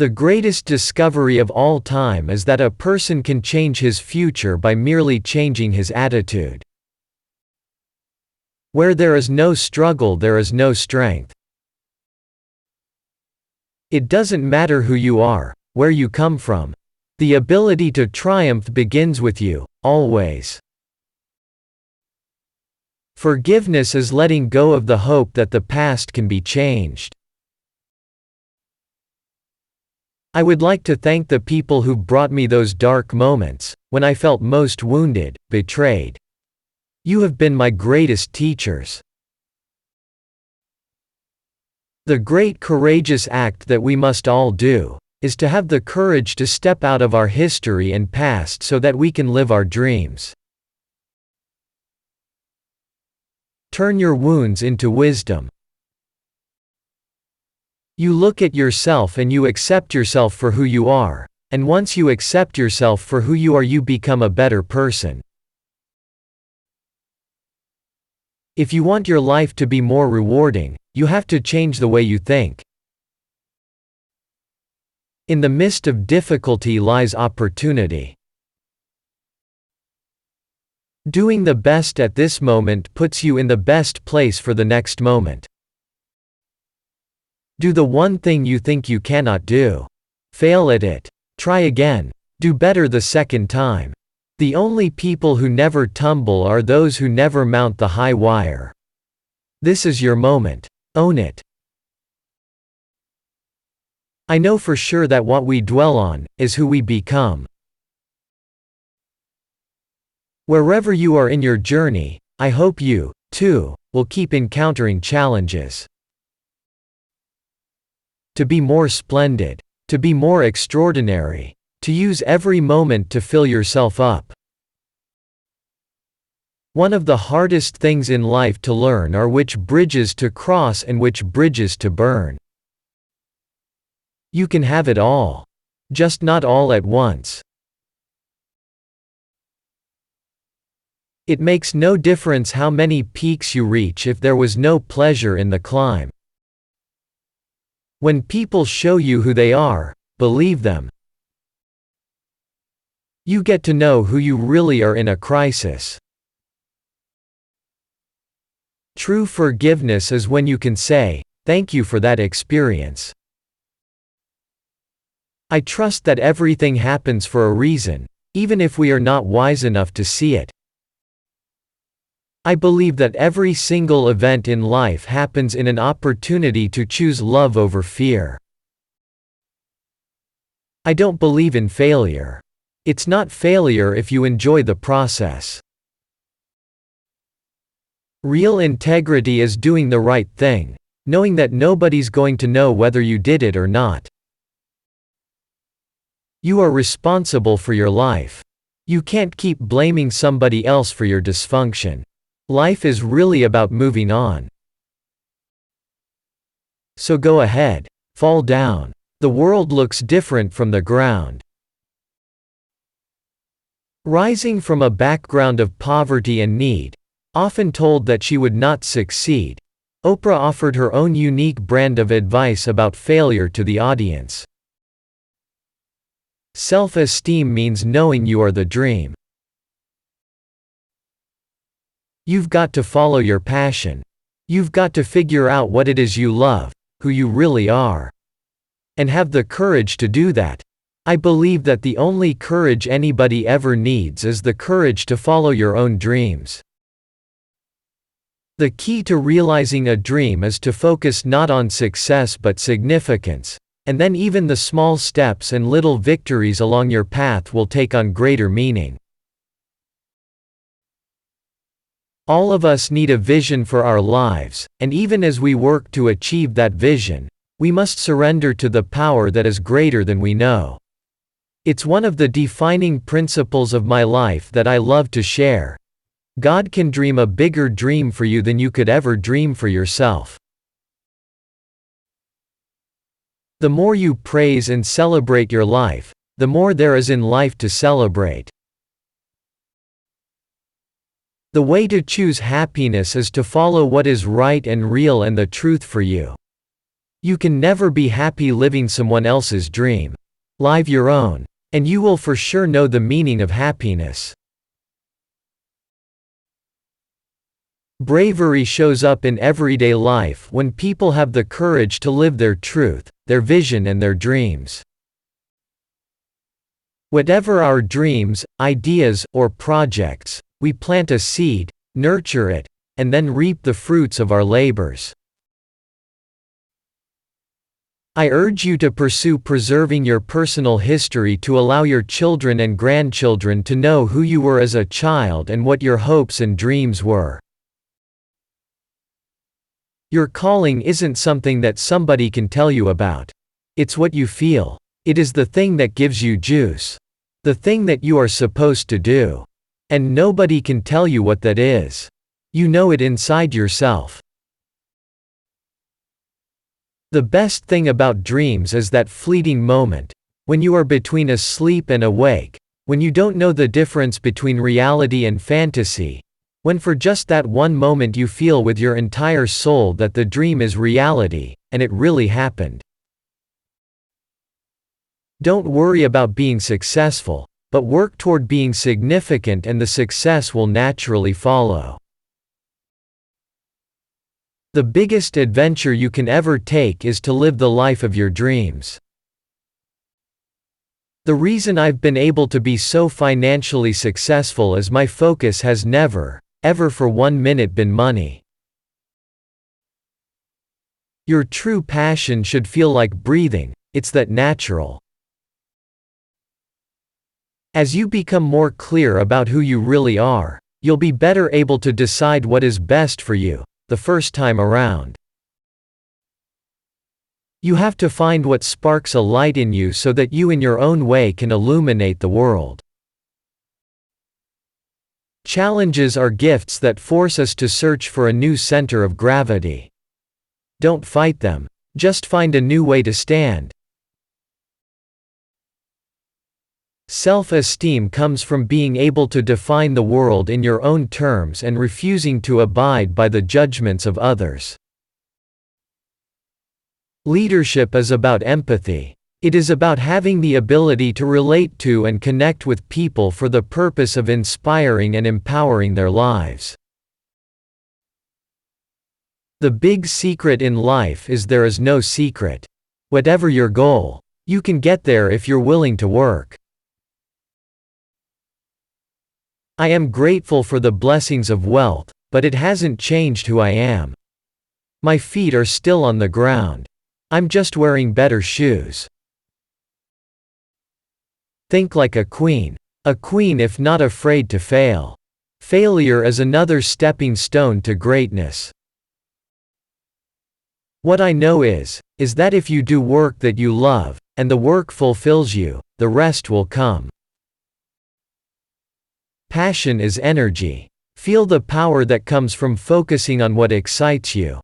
The greatest discovery of all time is that a person can change his future by merely changing his attitude. Where there is no struggle, there is no strength. It doesn't matter who you are, where you come from. The ability to triumph begins with you, always. Forgiveness is letting go of the hope that the past can be changed. I would like to thank the people who brought me those dark moments, when I felt most wounded, betrayed. You have been my greatest teachers. The great courageous act that we must all do, is to have the courage to step out of our history and past so that we can live our dreams. Turn your wounds into wisdom. You look at yourself and you accept yourself for who you are, and once you accept yourself for who you are, you become a better person. If you want your life to be more rewarding, you have to change the way you think. In the midst of difficulty lies opportunity. Doing the best at this moment puts you in the best place for the next moment. Do the one thing you think you cannot do. Fail at it. Try again. Do better the second time. The only people who never tumble are those who never mount the high wire. This is your moment. Own it. I know for sure that what we dwell on is who we become. Wherever you are in your journey, I hope you, too, will keep encountering challenges. To be more splendid, to be more extraordinary, to use every moment to fill yourself up. One of the hardest things in life to learn are which bridges to cross and which bridges to burn. You can have it all. Just not all at once. It makes no difference how many peaks you reach if there was no pleasure in the climb. When people show you who they are, believe them. You get to know who you really are in a crisis. True forgiveness is when you can say, "Thank you for that experience. I trust that everything happens for a reason, even if we are not wise enough to see it. I believe that every single event in life happens in an opportunity to choose love over fear. I don't believe in failure. It's not failure if you enjoy the process. Real integrity is doing the right thing, knowing that nobody's going to know whether you did it or not. You are responsible for your life. You can't keep blaming somebody else for your dysfunction. Life is really about moving on. So go ahead, fall down. The world looks different from the ground. Rising from a background of poverty and need, often told that she would not succeed, Oprah offered her own unique brand of advice about failure to the audience. Self-esteem means knowing you are the dream. You've got to follow your passion. You've got to figure out what it is you love, who you really are. And have the courage to do that. I believe that the only courage anybody ever needs is the courage to follow your own dreams. The key to realizing a dream is to focus not on success but significance, and then even the small steps and little victories along your path will take on greater meaning. All of us need a vision for our lives, and even as we work to achieve that vision, we must surrender to the power that is greater than we know. It's one of the defining principles of my life that I love to share. God can dream a bigger dream for you than you could ever dream for yourself. The more you praise and celebrate your life, the more there is in life to celebrate. The way to choose happiness is to follow what is right and real and the truth for you. You can never be happy living someone else's dream. Live your own. And you will for sure know the meaning of happiness. Bravery shows up in everyday life when people have the courage to live their truth, their vision and their dreams. Whatever our dreams, ideas, or projects, we plant a seed, nurture it, and then reap the fruits of our labors. I urge you to pursue preserving your personal history to allow your children and grandchildren to know who you were as a child and what your hopes and dreams were. Your calling isn't something that somebody can tell you about. It's what you feel. It is the thing that gives you juice. The thing that you are supposed to do. And nobody can tell you what that is. You know it inside yourself. The best thing about dreams is that fleeting moment, when you are between asleep and awake, when you don't know the difference between reality and fantasy, when for just that one moment you feel with your entire soul that the dream is reality, and it really happened. Don't worry about being successful, but work toward being significant and the success will naturally follow. The biggest adventure you can ever take is to live the life of your dreams. The reason I've been able to be so financially successful is my focus has never, ever for 1 minute been money. Your true passion should feel like breathing, it's that natural. As you become more clear about who you really are, you'll be better able to decide what is best for you, the first time around. You have to find what sparks a light in you so that you in your own way can illuminate the world. Challenges are gifts that force us to search for a new center of gravity. Don't fight them, just find a new way to stand. Self-esteem comes from being able to define the world in your own terms and refusing to abide by the judgments of others. Leadership is about empathy. It is about having the ability to relate to and connect with people for the purpose of inspiring and empowering their lives. The big secret in life is there is no secret. Whatever your goal, you can get there if you're willing to work. I am grateful for the blessings of wealth, but it hasn't changed who I am. My feet are still on the ground. I'm just wearing better shoes. Think like a queen. A queen if not afraid to fail. Failure is another stepping stone to greatness. What I know is that if you do work that you love, and the work fulfills you, the rest will come. Passion is energy. Feel the power that comes from focusing on what excites you.